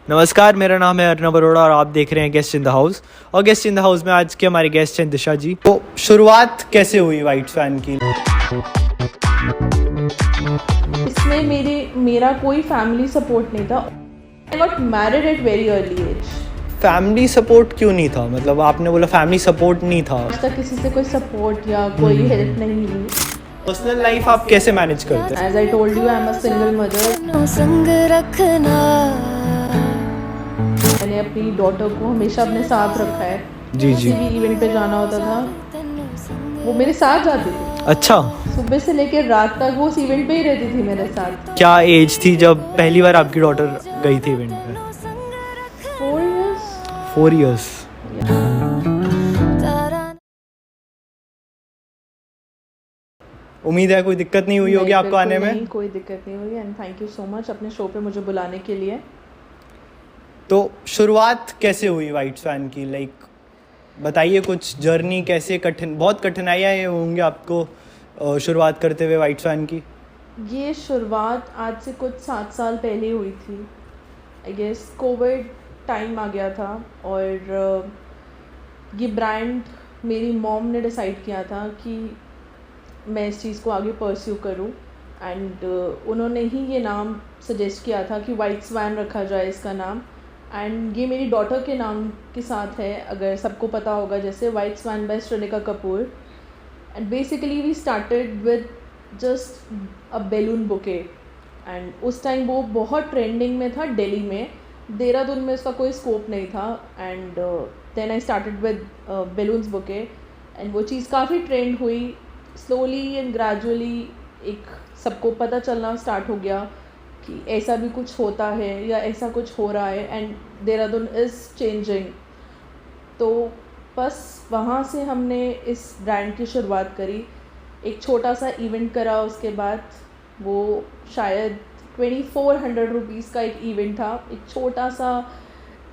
नमस्कार, मेरा नाम है अर्नब अरोड़ा और आप देख रहे हैं गेस्ट इन द हाउस। और गेस्ट इन द हाउस में आज के हमारे गेस्ट हैं दिशा जी। तो शुरुआत कैसे हुई वाइट्स फैन की? इसमें मेरा कोई फैमिली सपोर्ट नहीं था। I got married at very early age. Family support क्यों नहीं था? मतलब आपने बोला फैमिली सपोर्ट नहीं था। आज तक किसी से कोई सपोर्ट या कोई हेल्प नहीं मिली। पर्सनल लाइफ आप कैसे मैनेज करते हैं? As I told you, I am a single mother. संग रखना मैंने अपनी डॉटर को हमेशा अपने साथ रखा है। जी जी। किसी भी इवेंट पे जाना होता था वो मेरे साथ जाती थी। अच्छा, सुबह से लेकर रात तक वो उस इवेंट पे ही रहती थी मेरे साथ। क्या एज थी जब पहली बार आपकी डॉटर गई थी इवेंट पे? 4 years। 4 years। उम्मीद है कोई दिक्कत नहीं हुई होगी आपको आने में? नहीं, कोई दिक्कत नहीं हुई। And thank you so much अपने शो पे मुझे बुलाने के लिए। तो शुरुआत कैसे हुई वाइट्स फैन की? लाइक बताइए कुछ जर्नी कैसे बहुत कठिनाइयाँ होंगी आपको शुरुआत करते हुए वाइट्स फैन की। ये शुरुआत आज से कुछ 7 साल पहले हुई थी। आई गेस कोविड टाइम आ गया था और ये ब्रांड मेरी मॉम ने डिसाइड किया था कि मैं इस चीज़ को आगे परस्यू करूं। एंड उन्होंने ही ये नाम सजेस्ट किया था कि वाइट स्वैन रखा जाए इसका नाम। एंड ये मेरी डॉटर के नाम के साथ है, अगर सबको पता होगा, जैसे White Swan by Shrinika Kapoor. And basically we started with just a balloon bouquet. And उस टाइम वो बहुत ट्रेंडिंग में था दिल्ली में। देहरादून में उसका कोई स्कोप नहीं था। And then I started with balloons bouquet. एंड वो चीज़ काफ़ी ट्रेंड हुई। स्लोली एंड ग्रेजुअली एक सबको पता चलना स्टार्ट हो गया कि ऐसा भी कुछ होता है या ऐसा कुछ हो रहा है एंड देहरादून इज़ चेंजिंग। तो बस वहाँ से हमने इस ब्रांड की शुरुआत करी। एक छोटा सा इवेंट करा, उसके बाद वो शायद 2400 रुपीज़ का एक इवेंट था। एक छोटा सा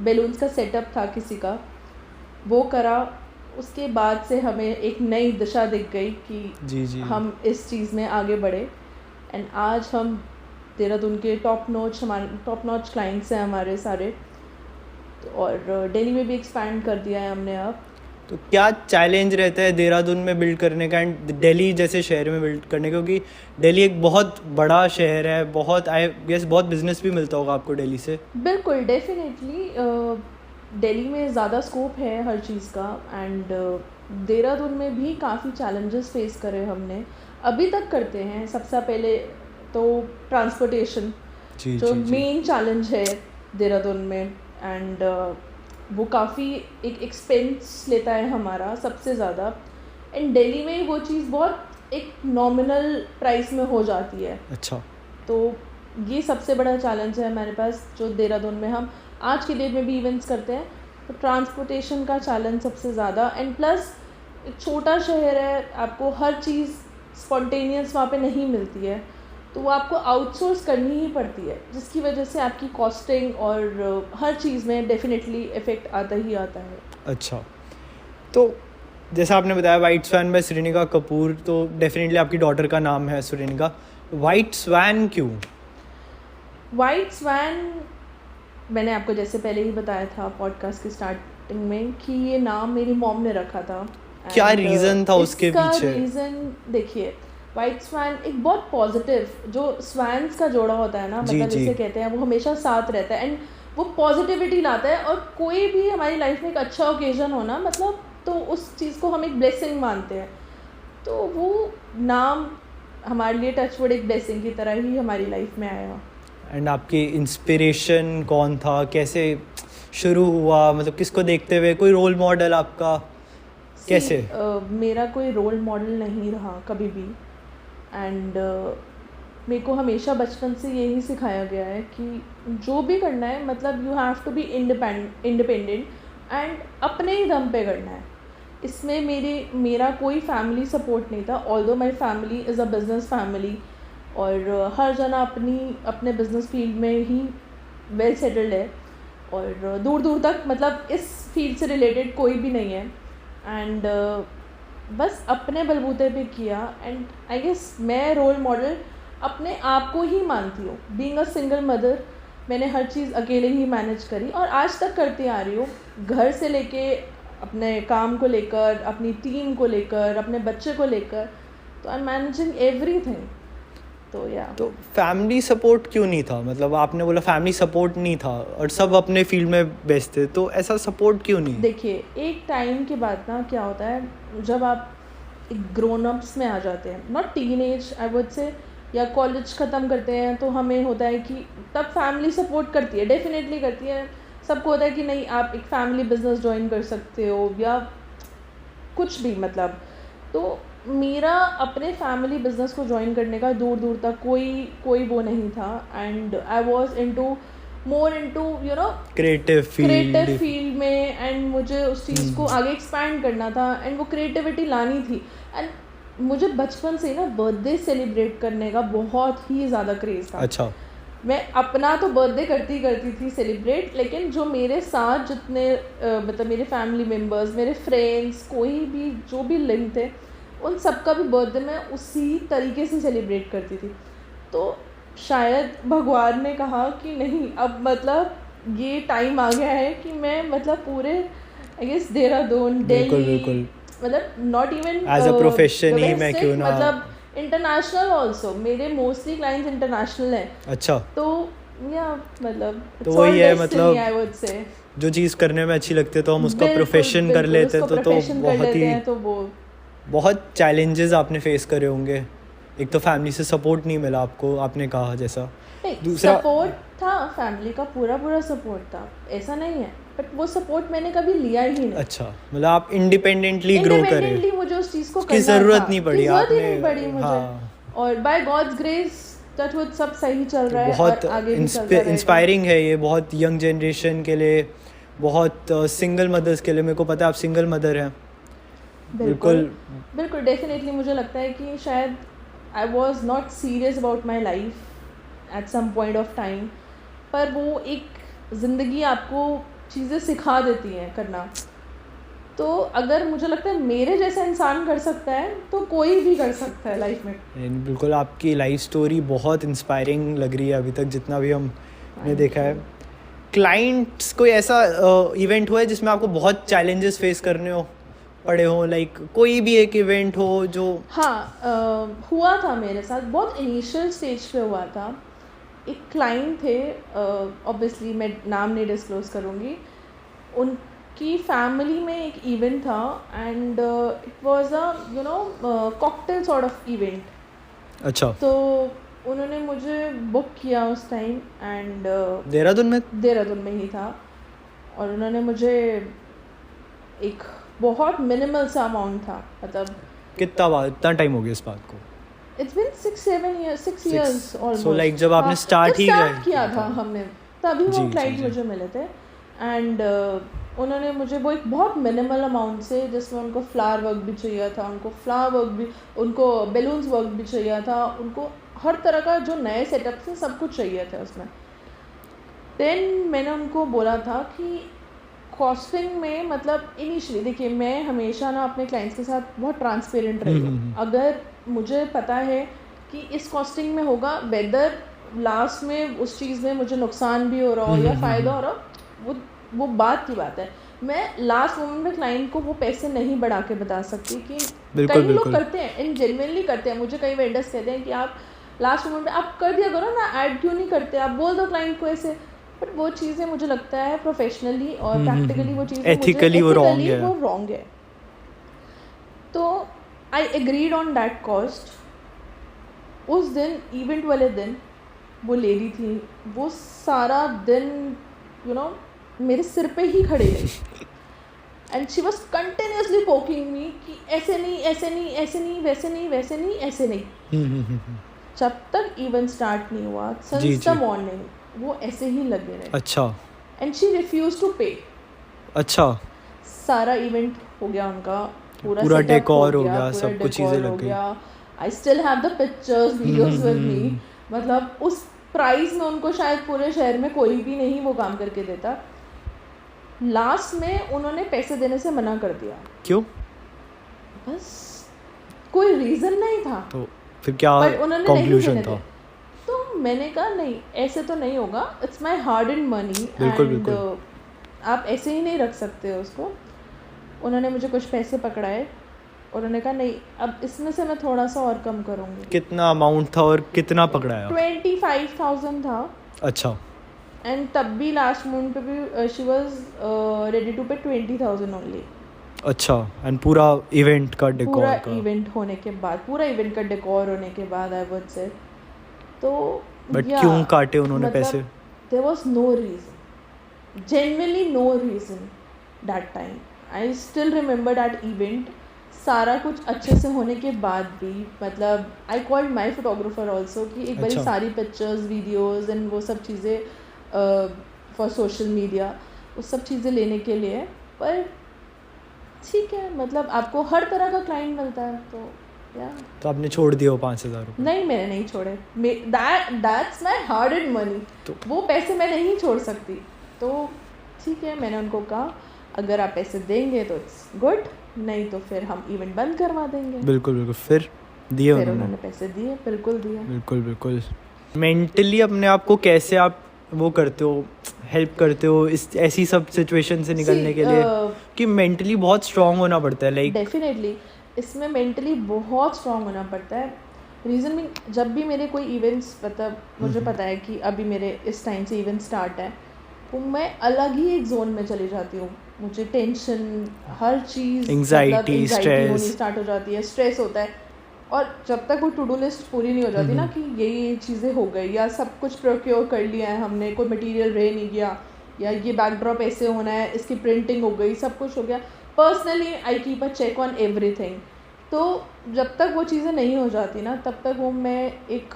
बैलून्स का सेटअप था किसी का, वो करा। उसके बाद से हमें एक नई दिशा दिख गई कि जी। हम इस चीज़ में आगे बढ़े। एंड आज हम देहरादून के टॉप नॉच क्लाइंट्स हैं हमारे सारे। और दिल्ली में भी एक्सपैंड कर दिया है हमने अब। तो क्या चैलेंज रहता है देहरादून में बिल्ड करने का एंड दिल्ली जैसे शहर में बिल्ड करने का? क्योंकि दिल्ली एक बहुत बड़ा शहर है, बहुत आई गेस बहुत बिजनेस भी मिलता होगा आपको दिल्ली से। बिल्कुल, डेफिनेटली दिल्ली में ज़्यादा स्कोप है हर चीज़ का। एंड देहरादून में भी काफ़ी चैलेंजेस फेस करे हमने, अभी तक करते हैं। सबसे पहले तो ट्रांसपोर्टेशन जो मेन चैलेंज है देहरादून में। एंड वो काफ़ी एक एक्सपेंस लेता है हमारा सबसे ज़्यादा। एंड दिल्ली में वो चीज़ बहुत एक नॉमिनल प्राइस में हो जाती है। अच्छा। तो ये सबसे बड़ा चैलेंज है हमारे पास, जो देहरादून में हम आज की डेट में भी इवेंट्स करते हैं। तो ट्रांसपोर्टेशन का चैलेंज सबसे ज़्यादा। एंड प्लस एक छोटा शहर है, आपको हर चीज़ स्पॉन्टेनियस वहाँ पे नहीं मिलती है, तो वो आपको आउटसोर्स करनी ही पड़ती है, जिसकी वजह से आपकी कॉस्टिंग और हर चीज़ में डेफिनेटली इफ़ेक्ट आता ही आता है। अच्छा, तो जैसा आपने बताया white Swan by Shrinika Kapoor, तो डेफिनेटली आपकी डॉटर का नाम है श्रीनिका। वाइट स्वैन क्यों? वाइट स्वैन मैंने आपको जैसे पहले ही बताया था पॉडकास्ट की स्टार्टिंग में कि ये नाम मेरी मॉम ने रखा था। क्या रीज़न था उसके पीछे? रीज़न देखिए, वाइट स्वैन एक बहुत पॉजिटिव, जो स्वैन्स का जोड़ा होता है ना, मतलब जिसे कहते हैं, वो हमेशा साथ रहता है एंड वो पॉजिटिविटी लाता है। और कोई भी हमारी लाइफ में एक अच्छा ओकेजन हो ना, मतलब तो उस चीज़ को हम एक ब्लेसिंग मानते हैं। तो वो नाम हमारे लिए टचवुड एक ब्लेसिंग की तरह ही हमारी लाइफ में आया। एंड आपकी इंस्पिरेशन कौन था? कैसे शुरू हुआ? मतलब किसको देखते हुए? कोई रोल मॉडल आपका? कैसे? मेरा कोई रोल मॉडल नहीं रहा कभी भी। एंड मेरे को हमेशा बचपन से यही सिखाया गया है कि जो भी करना है, मतलब you have to be independent and अपने ही दम पे करना है। इसमें मेरा कोई फैमिली सपोर्ट नहीं था। Although my family is a business family और हर जना अपने बिज़नेस फील्ड में ही वेल सेटल्ड है और दूर दूर तक मतलब इस फील्ड से रिलेटेड कोई भी नहीं है। एंड बस अपने बलबूते पे किया। एंड आई गेस मैं रोल मॉडल अपने आप को ही मानती हूँ। बीइंग अ सिंगल मदर, मैंने हर चीज़ अकेले ही मैनेज करी और आज तक करती आ रही हूँ, घर से लेके अपने काम को लेकर, अपनी टीम को लेकर, अपने बच्चे को लेकर, तो आई एम मैनेजिंग एवरीथिंग। तो या तो फैमिली सपोर्ट क्यों नहीं था? मतलब आपने बोला फैमिली सपोर्ट नहीं था और सब अपने फील्ड में व्यस्त थे, तो ऐसा सपोर्ट क्यों नहीं? देखिए, एक टाइम के बाद ना क्या होता है, जब आप एक ग्रोन अप्स में आ जाते हैं, नॉट टीनेज आई वुड से, या कॉलेज ख़त्म करते हैं, तो हमें होता है कि तब फैमिली सपोर्ट करती है, डेफिनेटली करती है। सबको होता है कि नहीं, आप एक फैमिली बिजनेस ज्वाइन कर सकते हो या कुछ भी, मतलब। तो मेरा अपने फैमिली बिजनेस को ज्वाइन करने का दूर दूर तक कोई वो नहीं था। And I was into more into you know creative field में, एंड मुझे उस चीज़ को आगे एक्सपैंड करना था एंड वो क्रिएटिविटी लानी थी। एंड मुझे बचपन से ना बर्थडे सेलिब्रेट करने का बहुत ही ज़्यादा क्रेज़ था। अच्छा। मैं अपना तो बर्थडे करती थी सेलिब्रेट, लेकिन जो मेरे साथ जितने मतलब मेरे फैमिली मेम्बर्स, मेरे फ्रेंड्स, कोई भी जो भी लिंक थे, उन सबका भी बर्थडे मैं उसी तरीके से सेलिब्रेट करती थी। तो शायद भगवान ने कहा कि नहीं, अब मतलब ये टाइम आ गया है कि मैं मतलब पूरे आई गेस देहरादून, दिल्ली, मतलब not even as a profession ही मैं क्यों ना, मतलब इंटरनेशनल ऑल्सो, मेरे मोस्टली क्लाइंट्स इंटरनेशनल हैं। अच्छा। तो या मतलब तो वही है, मतलब आई वुड से जो चीज़ करने में अच्छी लगती है तो हम उसका प्रोफेशन कर लेते हैं, तो वो बहुत चैलेंजेस आपने फेस करे होंगे। एक तो फैमिली से सपोर्ट नहीं मिला आपको, आपने कहा जैसा। दूसरा सपोर्ट था, फैमिली का पूरा सपोर्ट था, ऐसा नहीं है, बट वो सपोर्ट मैंने कभी लिया ही नहीं। अच्छा, मतलब आप इंडिपेंडेंटली ग्रो करे, मुझे उस चीज़ को की ज़रूरत नहीं पड़ी, आपने नहीं पड़ी मुझे। हाँ। और बाय गॉड्स ग्रेस टचवुड सब सही चल रहा है, बहुत और आगे भी चलता रहेगा। इंस्पायरिंग है ये, बहुत यंग जनरेशन के लिए, बहुत सिंगल मदर्स के लिए। मेरे को पता है आप सिंगल मदर हैं। बिल्कुल डेफिनेटली मुझे लगता है कि शायद I was not serious about my life at some point of time, पर वो एक ज़िंदगी आपको चीज़ें सिखा देती हैं करना। तो अगर मुझे लगता है मेरे जैसा इंसान कर सकता है तो कोई भी कर सकता है लाइफ में। बिल्कुल, आपकी लाइफ स्टोरी बहुत इंस्पायरिंग लग रही है अभी तक जितना भी हमने देखा है। क्लाइंट्स कोई ऐसा इवेंट हुआ है जिसमें आपको बहुत चैलेंजेस फेस करने पड़े हो, लाइक कोई भी एक इवेंट हो जो? हाँ, हुआ था मेरे साथ, बहुत इनिशियल स्टेज पे हुआ था। एक क्लाइंट थे, ऑब्वियसली मैं नाम नहीं डिस्क्लोज करूँगी, उनकी फैमिली में एक इवेंट था and it was a cocktail sort of event. अच्छा। तो उन्होंने मुझे बुक किया उस टाइम एंड देहरादून में ही था, और उन्होंने मुझे एक बहुत मिनिमल सा अमाउंट था, मतलब कितना टाइम हो गया इस बात को? It's been 6 years almost. So like जब आपने स्टार्ट किया था हमने, तभी वो क्लाइंट मुझे मिले थे एंड उन्होंने मुझे वो एक बहुत मिनिमल अमाउंट से, जिसमें उनको फ्लावर वर्क भी चाहिए था, उनको बैलून्स वर्क भी चाहिए था, उनको हर तरह का जो नए सेटअप से सब कुछ चाहिए था उसमें। देन मैंने उनको बोला था कि कॉस्टिंग में, मतलब इनिशियली देखिए, मैं हमेशा ना अपने क्लाइंट्स के साथ बहुत ट्रांसपेरेंट रही हूँ। अगर मुझे पता है कि इस कॉस्टिंग में होगा, वेदर लास्ट में उस चीज़ में मुझे नुकसान भी हो रहा हो या फ़ायदा हो रहा हो, वो बात की बात है। मैं लास्ट मोमेंट में क्लाइंट को वो पैसे नहीं बढ़ा के बता सकती कि कई लोग करते हैं, इन जेन्युइनली करते हैं। मुझे कई वेंडर्स कहते हैं कि आप लास्ट मोमेंट में आप कर दिया करो ना, ऐड क्यों नहीं करते, आप बोल दो क्लाइंट को ऐसे। बट वो चीज़ें मुझे लगता है प्रोफेशनली और प्रैक्टिकली वो चीज़ें एथिकली वो रॉन्ग है। तो I agreed on that cost. उस दिन, इवेंट वाले दिन, वो लेडी थी, वो सारा दिन मेरे सिर पे ही खड़ी रही and she was continuously poking me कि ऐसे नहीं, ऐसे नहीं, ऐसे नहीं, वैसे नहीं, वैसे नहीं, ऐसे नहीं। जब तक इवेंट स्टार्ट नहीं हुआ, सिंस द मॉर्निंग वो ऐसे ही लगे रहे। अच्छा। एंड शी रिफ्यूज टू पे। अच्छा। सारा इवेंट हो गया उनका, पूरा डेकोर हो गया, सब कुछ चीज़ें लग गई। I still have the pictures, videos with me. मतलब उस प्राइस में उनको शायद पूरे शहर में कोई भी नहीं वो काम करके देता। लास्ट में उन्होंने पैसे देने से मना कर दिया। क्यों? बस कोई रीज़न नहीं था। तो फिर क्या कंक्लूजन था? तो मैंने कहा नहीं ऐसे तो नहीं होगा, it's my hard and money बिल्कुल, एंड बिल्कुल। आप ऐसे ही नहीं रख सकते हो उसको। उन्होंने मुझे कुछ पैसे पकड़ाए, उन्होंने कहा नहीं अब इसमें से मैं थोड़ा सा और कम करूँगी। कितना अमाउंट था और कितना पकड़ाया? 25,000 था। अच्छा, एंड तब भी लास्ट मोमेंट पे भी शी वॉज रेडी टू पे 20,000 ओनली। अच्छा। एंड पूरा इवेंट का डेकोर पूरा का? इवेंट होने के बाद, पूरा इवेंट का डेकोर होने के बाद आई वुड से। तो बट yeah, क्यों काटे उन्होंने मतलब पैसे? There was no reason, genuinely no reason that time. I still remember that event. सारा कुछ अच्छे से होने के बाद भी मतलब I called my photographer also कि एक बारी अच्छा। सारी पिक्चर्स वीडियोज़ एंड वो सब चीज़ें फॉर सोशल मीडिया, वो सब चीज़ें लेने के लिए। पर ठीक है, मतलब आपको हर तरह का क्लाइंट मिलता है तो या तो आपने छोड़ दिया वो 5,000 रुपये? नहीं, मैंने नहीं छोड़े। That's my hard and money, वो पैसे मैं नहीं छोड़ सकती। तो ठीक है, मैंने उनको कहा अगर आप पैसे देंगे तो इट्स गुड, नहीं तो फिर हम इवेंट बंद करवा देंगे। बिल्कुल, बिल्कुल। फिर दिए फिर उन्होंने? उन्होंने पैसे दिए, बिल्कुल दिए। बिल्कुल, बिल्कुल। मेंटली अपने आप को कैसे आप वो करते हो, हेल्प करते हो इस ऐसी सब सिचुएशन से निकलने के लिए? कि मेंटली बहुत स्ट्रांग होना पड़ता है, लाइक डेफिनेटली इसमें मेंटली बहुत स्ट्रांग होना पड़ता है। रीज़न भी जब भी मेरे कोई इवेंट्स, मतलब मुझे पता है कि अभी मेरे इस टाइम से इवेंट स्टार्ट है, तो मैं अलग ही एक जोन में चली जाती हूँ। मुझे टेंशन, हर चीज़, Anxiety, stress। होनी स्टार्ट हो जाती है, स्ट्रेस होता है। और जब तक वो टू डू लिस्ट पूरी नहीं हो जाती ना कि ये चीज़ें हो गई या सब कुछ प्रोक्योर कर लिया है हमने, कोई मटेरियल रह नहीं गया, या ये बैकड्रॉप ऐसे होना है, इसकी प्रिंटिंग हो गई, सब कुछ हो गया। Personally I keep a check on everything. तो जब तक वो चीज़ें नहीं हो जाती ना, तब तक वो मैं एक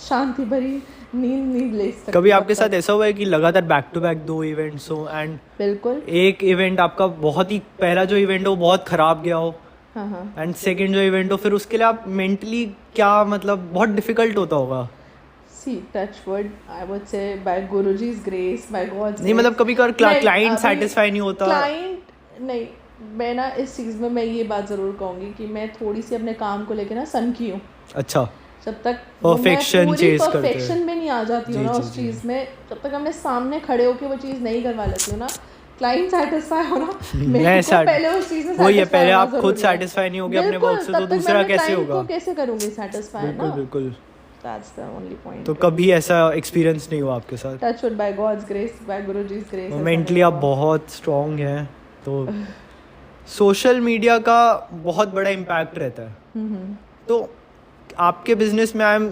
शांति भरी नींद नहीं ले सकती। कभी आपके साथ ऐसा हुआ है कि लगातार बैक टू बैक 2 इवेंट्स हो एंड बिल्कुल। एक इवेंट आपका बहुत ही, पहला जो इवेंट हो बहुत ख़राब गया हो, हाँ हाँ। एंड सेकंड जो इवेंट हो, फिर उसके लिए आप मेंटली क्या, मतलब बहुत डिफिकल्ट होता होगा? See, touch wood, I would say by Guruji's grace, by God's नहीं, मतलब कभी कभार नहीं, क्लाइंट अभी सेटिस्फाई नहीं होता? क्लाइंट नहीं, मैं ना इस चीज़ में मैं ये बात ज़रूर कहूँगी कि मैं थोड़ी सी अपने काम को लेकर ना सनकी हूँ। अच्छा। जब तक Perfection chase करते हैं। परफेक्शन में नहीं आ जाती हूँ जी, ना जी, उस जी। चीज़ में, जब तक हमने सामने खड़े होकर वो चीज़ नहीं करवा लेती हूँ ना, क्लाइंट सेटिस्फाई होना मेरे को पहले उस चीज़ में वही है, satisfy पहले होना आप खुद ज़रूरी है। सेटिस्फाई नहीं होगे अपने बिल्कुल, वर्क से, तो तब तक दूसरा मैं अपने कैसे client होगा? को कैसे करूँगी सेटिस्फाई बिल्कुल, ना? बिल्कुल। That's the only point. तो कभी ऐसा एक्सपीरियंस नहीं हुआ आपके साथ? Touch wood, by God's grace, by Guruji's grace. ऐसा मेंटली नहीं आप हुआ। बहुत स्ट्रांग हैं, तो सोशल मीडिया का बहुत बड़ा इम्पैक्ट रहता है। तो आपके बिजनेस में I am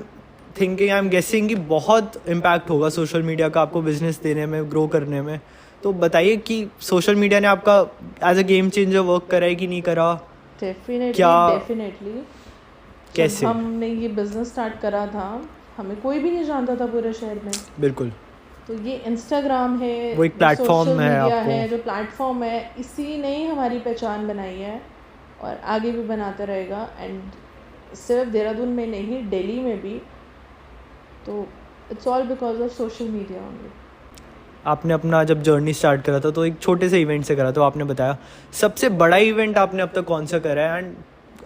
thinking, I am guessing कि बहुत इम्पैक्ट होगा सोशल मीडिया का आपको बिजनेस देने में, ग्रो करने में। तो बताइए कि सोशल मीडिया ने आपका as a game changer work करा है कि नहीं करा? डेफिनेटली कैसे? जब हमने ये बिजनेस स्टार्ट करा था, हमें कोई भी नहीं जानता था पूरे शहर में। बिल्कुल। तो ये इंस्टाग्राम है, वो एक प्लेटफॉर्म सोशल है मीडिया आपको। है, जो प्लेटफॉर्म है, इसी ने ही हमारी पहचान बनाई है और आगे भी बनाते रहेगा। एंड सिर्फ देहरादून में नहीं, दिल्ली में भी। तो it's all because of social media only. आपने अपना जब जर्नी स्टार्ट करा था तो एक छोटे से इवेंट से करा, तो आपने बताया सबसे बड़ा इवेंट आपने अब तक कौन सा करा है, एंड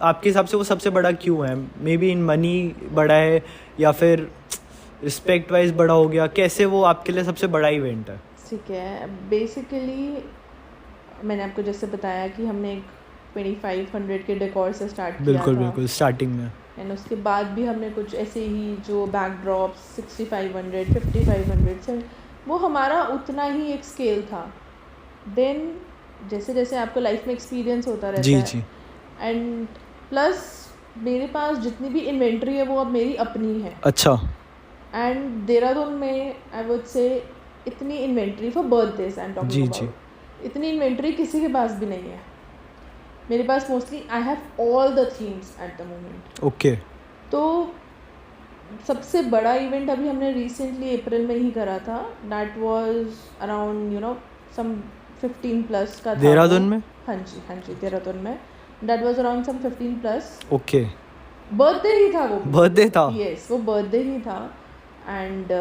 आपके हिसाब से वो सबसे बड़ा क्यों है? मे बी इन मनी बड़ा है या फिर रिस्पेक्ट वाइज बड़ा हो गया, कैसे वो आपके लिए सबसे बड़ा इवेंट है? ठीक है, बेसिकली मैंने आपको जैसे बताया कि हमने एक 2500 के डेकोर से स्टार्ट किया बिल्कुल, था। बिल्कुल, स्टार्टिंग में। एंड उसके बाद भी हमने कुछ ऐसे ही जो बैकड्रॉप 6500, 5500 से, वो हमारा उतना ही एक स्केल था। देन जैसे जैसे आपको लाइफ में एक्सपीरियंस होता रहता जी, है, जी। एंड प्लस मेरे पास जितनी भी इन्वेंट्री है वो अब मेरी अपनी है। अच्छा। एंड देहरादून में आई वुड से इतनी inventory for birthdays I am जी, टॉकिंग जी। अबाउट, इतनी इन्वेंट्री किसी के पास भी नहीं है। मेरे पास mostly I have all the themes at the moment. Okay. तो सबसे बड़ा इवेंट अभी हमने रिसेंटली अप्रैल में ही करा था। दैट वाज अराउंड सम 15+ का था देहरादून वो। में? हाँ जी, देहरादून में। That was around some 15+। Okay. Birthday ही था वो। बर्थडे था? यस, वो बर्थडे ही था। एंड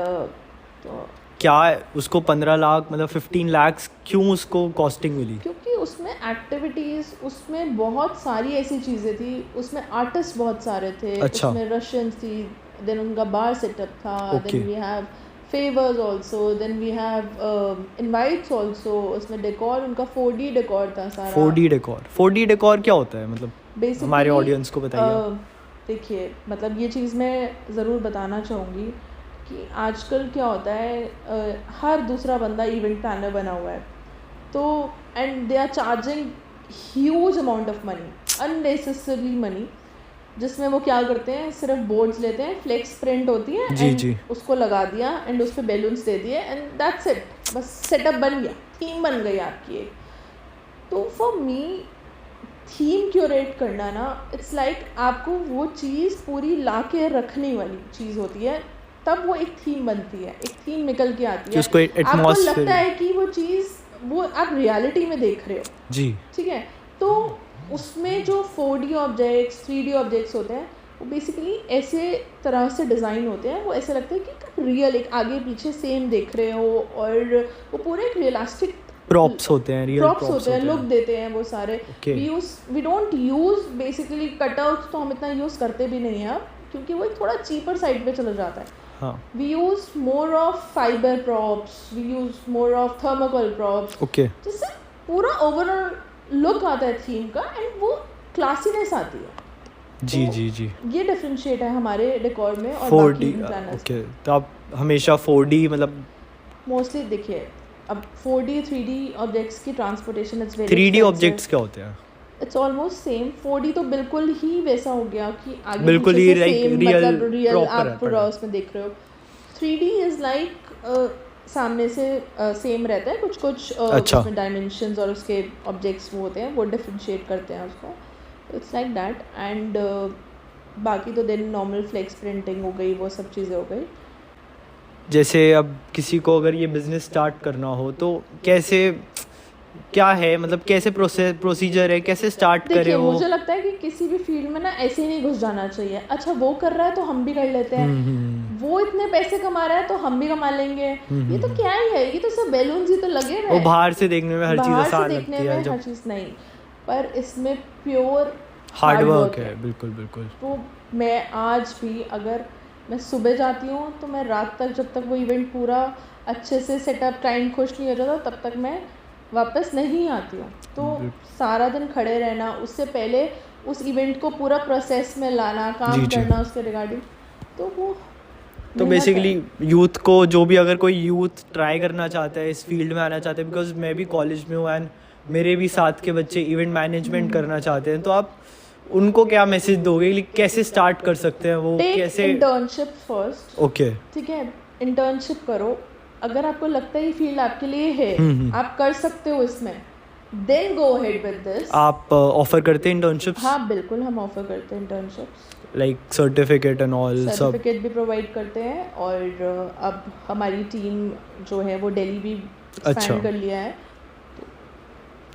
तो क्या उसको 15 लाख, मतलब 15 लाख क्यों उसको कॉस्टिंग मिली? क्योंकि उसमें एक्टिविटीज़, उसमें बहुत सारी ऐसी चीज़ें थी, उसमें आर्टिस्ट बहुत सारे थे। अच्छा। उसमें रशियंस थी, देन उनका बार सेटअप था, Okay. Then we have favours also, then we have invites also, उसमें डेकोर उनका 4D डेकोर था सारा। 4D डेकोर, 4D डेकोर क्या होता है मतलब Basically, हमारे ऑडियंस को बताइए। देखिए मतलब ये चीज़ मैं ज़रूर बताना चाहूँगी कि आजकल क्या होता है, हर दूसरा बंदा इवेंट प्लानर बना हुआ है, तो and they are charging huge amount of money, unnecessary money, जिसमें वो क्या करते हैं, सिर्फ बोर्ड्स लेते हैं, फ्लेक्स प्रिंट होती है जी, and जी। उसको लगा दिया एंड उस पर बैलून्स दे दिए एंड दैट्स इट, बस सेटअप बन गया, थीम बन गई आपकी एक। तो फॉर मी थीम क्यूरेट करना ना, इट्स लाइक आपको वो चीज़ पूरी ला के रखने वाली चीज़ होती है, तब वो एक थीम बनती है, एक थीम निकल के आती कि है, उसको एक आपको atmosphere- लगता है कि वो चीज़ वो आप रियलिटी में देख रहे हो, जी। ठीक है। तो उसमें जो 4D ऑब्जेक्ट्स 3D ऑब्जेक्ट्स होते हैं, वो बेसिकली ऐसे तरह से डिज़ाइन होते हैं, वो ऐसे लगता है कि आप रियल एक आगे पीछे सेम देख रहे हो, और वो पूरे एक रियलिस्टिक प्रॉप्स होते हैं, रियल प्रॉप्स होते हैं, लुक देते हैं वो सारे। Okay. We don't use basically cutouts, तो हम इतना यूज़ करते भी नहीं हैं अब, क्योंकि वो एक थोड़ा चीपर साइड पे चला जाता है। हाँ, we use more of fibre props, we use more of thermocol props, okay. जिससे पूरा ओवरऑल लुक आता है थीम का एंड वो क्लासीनेस आती है। जी तो जी जी। ये डिफरेंशिएट है हमारे डेकोर में और 4D, बाकी प्लानर्स। ओके। तो आप हमेशा 4D मतलब मोस्टली देखिए, अब 4D 3D ऑब्जेक्ट्स की transportation it's very 3D objects क्या होते हैं? It's almost same. 4D तो बिल्कुल ही वैसा हो गया कि आगे बिल्कुल पीछे ही से like same, real, मतलब रियल proper आप है, पूरा पड़ा। उसमें देख रहे हो। 3D इज़ लाइक सामने से सेम रहता है, कुछ कुछ अच्छा। उसमें डायमेंशंस और उसके ऑब्जेक्ट्स वो होते हैं, वो डिफरेंशिएट करते हैं उसको। इट्स लाइक दैट एंड बाकी तो देन नॉर्मल फ्लेक्स प्रिंटिंग हो गई, वो सब चीज़ें हो गई। जैसे अब किसी को अगर ये बिजनेस स्टार्ट करना हो तो कैसे, क्या है मतलब कैसे प्रोसीजर है, कैसे स्टार्ट करे देखिए, वो? मुझे लगता है कि किसी भी फील्ड में ना ऐसे ही नहीं घुस जाना चाहिए। अच्छा वो कर रहा है तो हम भी कर लेते हैं, वो इतने पैसे कमा रहा है तो हम भी कमा लेंगे, ये तो क्या ही है, ये तो सब बैलून्स ही तो लगे वो रहे। बाहर से देखने में हर चीज़ बाहर से आसान देखने लगती है, में हर जब चीज़ नहीं, पर इसमें प्योर हार्ड वर्क है। बिल्कुल बिल्कुल। तो मैं आज भी अगर मैं सुबह जाती हूँ तो मैं रात तक, जब तक वो इवेंट पूरा अच्छे से सेटअप क्लाइंट खुश नहीं हो जाता, तब तक मैं वापस नहीं आती हूँ। तो सारा दिन खड़े रहना, उससे पहले उस इवेंट को पूरा प्रोसेस में लाना, काम जी, जी। करना उसके रिगार्डिंग, तो वो तो मेहनत बेसिकली है। यूथ को, जो भी अगर कोई यूथ ट्राई करना चाहता है, इस फील्ड में आना चाहते हैं, बिकॉज मैं भी कॉलेज में हूँ एंड मेरे भी साथ के बच्चे इवेंट मैनेजमेंट करना चाहते हैं, तो आप उनको क्या मैसेज दोगे कि कैसे स्टार्ट कर सकते हैं वो, टेक कैसे? Internship first, okay. ठीक है, इंटर्नशिप करो। अगर आपको लगता है ये फील्ड आपके लिए है, आप कर सकते हो इसमें, then go ahead with this. आप ऑफर करते हैं इंटर्नशिप्स? हाँ बिल्कुल, हम ऑफर करते हैं internships, like certificate and all सब? सर्टिफिकेट भी प्रोवाइड करते हैं, और अब हमारी टीम जो है वो दिल्ली भी अच्छा। एक्सपैंड कर लिया है।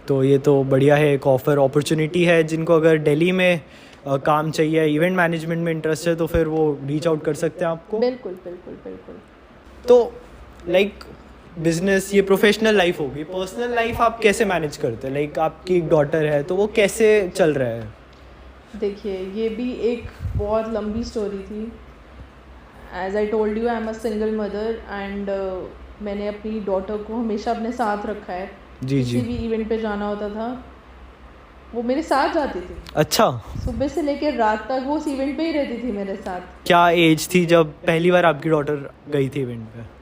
तो ये तो बढ़िया है, एक ऑफर अपॉर्चुनिटी है। जिनको अगर दिल्ली में काम चाहिए, इवेंट मैनेजमेंट में इंटरेस्ट है, तो फिर वो रीच आउट कर सकते हैं आपको। बिल्कुल बिल्कुल बिल्कुल। तो लाइक बिजनेस ये प्रोफेशनल लाइफ होगी, पर्सनल लाइफ आप कैसे मैनेज करते हैं? लाइक आपकी एक डॉटर है, तो वो कैसे चल रहा है? देखिए, ये भी एक बहुत लंबी स्टोरी थी। As I told you, I am a single mother and मैंने अपनी डॉटर को हमेशा अपने साथ रखा है। जी जी। किसी भी इवेंट पे जाना होता था, वो मेरे साथ जाती थी, अच्छा, सुबह से लेकर रात तक वो उस इवेंट पे ही रहती थी मेरे साथ। क्या एज थी जब पहली बार आपकी डॉटर गई थी इवेंट पे?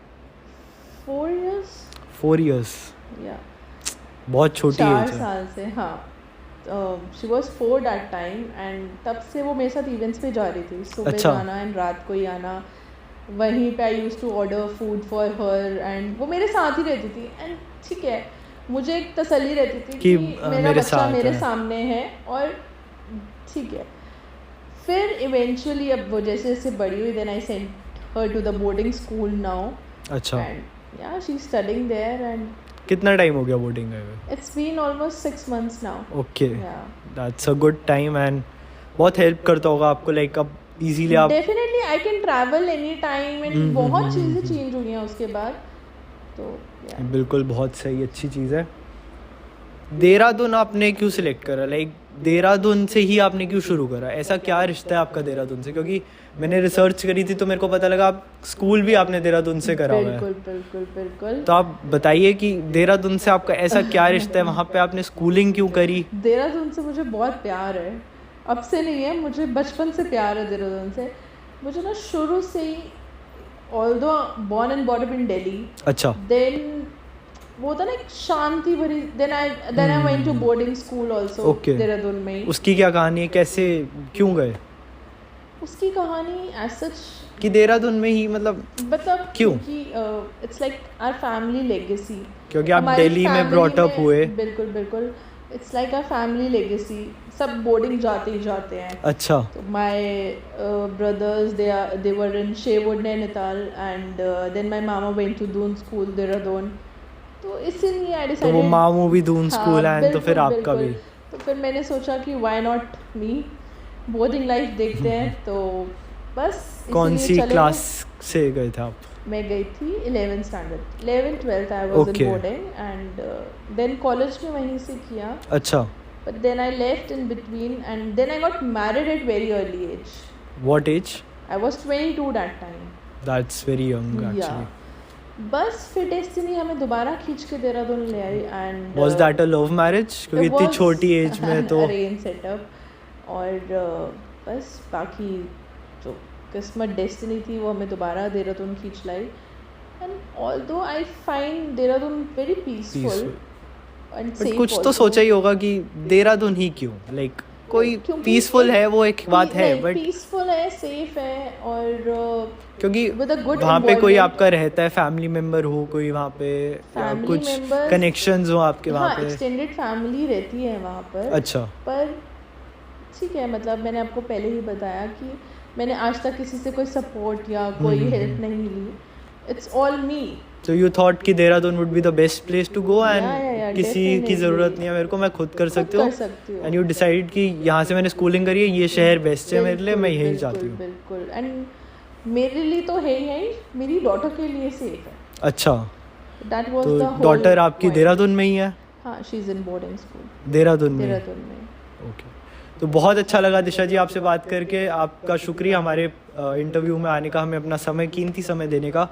4 years 4 years, या बहुत छोटी 4 एज है। साल से, हाँ। She was 4 that time and तब से वो मेरे साथ इवेंट्स पे जा रही थी, सुबह अच्छा। जाना एंड रात को ही आना। वहीं पे I used to order food for her and वो मेरे साथ ही रहती थी। एंड ठीक है, मुझे एक तसल्ली रहती थी कि मेरा मेरे बच्चा साथ मेरे है। सामने है, और ठीक है। फिर इवेंचुअली अब वो जैसे जैसे बड़ी हुई, then I sent her to the boarding school now अच्छा, and yeah she is studying there and कितना टाइम हो गया बोर्डिंग गए हुए? It's been almost 6 months now. Okay, yeah that's a good time and बहुत हेल्प करता होगा आपको, लाइक अब इजीली आप। Definitely I can travel any time and बहुत चीज़ें चेंज हुई हैं उसके बाद, तो yeah. बिल्कुल, बहुत सही, अच्छी चीज़ है। देहरादून आपने क्यों सिलेक्ट करा, लाइक देहरादून से ही आपने क्यों शुरू करा, ऐसा क्या रिश्ता है आपका देहरादून से? क्योंकि मैंने रिसर्च करी थी तो मेरे को पता लगा आप स्कूल भी आपने देहरादून से करा हुआ है। बिल्कुल बिल्कुल बिल्कुल। तो आप बताइए कि देहरादून से आपका ऐसा क्या रिश्ता है, वहाँ पे आपने स्कूलिंग क्यों करी? देहरादून से मुझे बहुत प्यार है, अब से नहीं है, मुझे बचपन से प्यार है देहरादून से। मुझे ना शुरू से ही, although born and brought up in Delhi, अच्छा। देन वो था ना एक शांति भरी, then I went to boarding school also Okay. Dehradun में ही। उसकी क्या कहानी है, कैसे क्यों गए उसकी कहानी एज सच कि देहरादून में ही, मतलब क्यों? क्योंकि it's like our family legacy, क्योंकि आप दिल्ली में ब्रॉट अप हुए। बिल्कुल बिल्कुल, it's like our family legacy, सब बोर्डिंग जाते ही जाते हैं। अच्छा। तो my brothers they were in Sherwood Nainital, and then my mama went to Doon school Dehradun, तो इसीलिए आई तो डिसाइडेड वो मामू भी दून स्कूल है, तो फिर आपका भी। तो फिर मैंने सोचा कि why not me, boarding life देखते हैं, तो बस कौन सी क्लास से गए थे आप? मैं गई थी 11th standard, 11th 12th I was in boarding, and then college में वहीं से किया। अच्छा। But then I left in between, and then I got married at very early age. What age? I was 22 that time. That's very young actually. बस फिर destiny हमें दोबारा खींच के देहरादून ले आई, and was that a love marriage? क्योंकि इतनी छोटी एज में तो अरेंज सेटअप, और बस बाकी जो किस्मत डेस्टिनी थी वो हमें दोबारा देहरादून खींच लाई। And although I find Dehradun very peaceful and safe. कुछ तो सोचा ही होगा कि देहरादून ही क्यों, लाइक कोई पीसफुल है वो एक बात है, बट पीसफुल है, सेफ है, और क्योंकि with a good वहाँ पे कोई environment। आपका रहता है, फैमिली मेंबर हो कोई वहाँ पे, या Family कुछ members- कनेक्शंस हो आपके वहाँ हाँ, पे? एक्सटेंडेड फैमिली रहती है वहाँ पर। अच्छा। पर ठीक है, मतलब मैंने आपको पहले ही बताया कि मैंने आज तक किसी से कोई सपोर्ट या कोई हेल्प नहीं ली, it's all me. So you thought कि Dehradun would be the best place to go and Yeah, किसी की definitely। ज़रूरत नहीं है मेरे को, मैं खुद कर सकती हूँ। सकती हूँ। And you decide कि यहाँ से मैंने स्कूलिंग करी है, ये शहर बेस्ट है मेरे लिए, मैं यहीं जाती हूँ। बिल्कुल, एंड मेरे लिए तो है ही, मेरी डॉटर के लिए सेफ है। अच्छा। दैट वाज तो द होल डॉटर आपकी देहरादून में ही है? हाँ, she is in boarding school Dehradun में? देहरादून में। ओके। तो बहुत अच्छा लगा दिशा जी आपसे बात करके, आपका शुक्रिया हमारे इंटरव्यू में आने का, हमें अपना समय, कीमती समय देने का।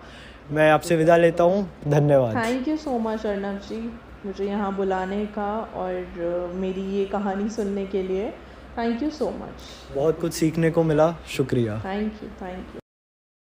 मैं आपसे विदा लेता हूँ, धन्यवाद। Thank you so much Arnab ji, मुझे यहाँ बुलाने का और मेरी ये कहानी सुनने के लिए। Thank you so much. बहुत कुछ सीखने को मिला, शुक्रिया। Thank you.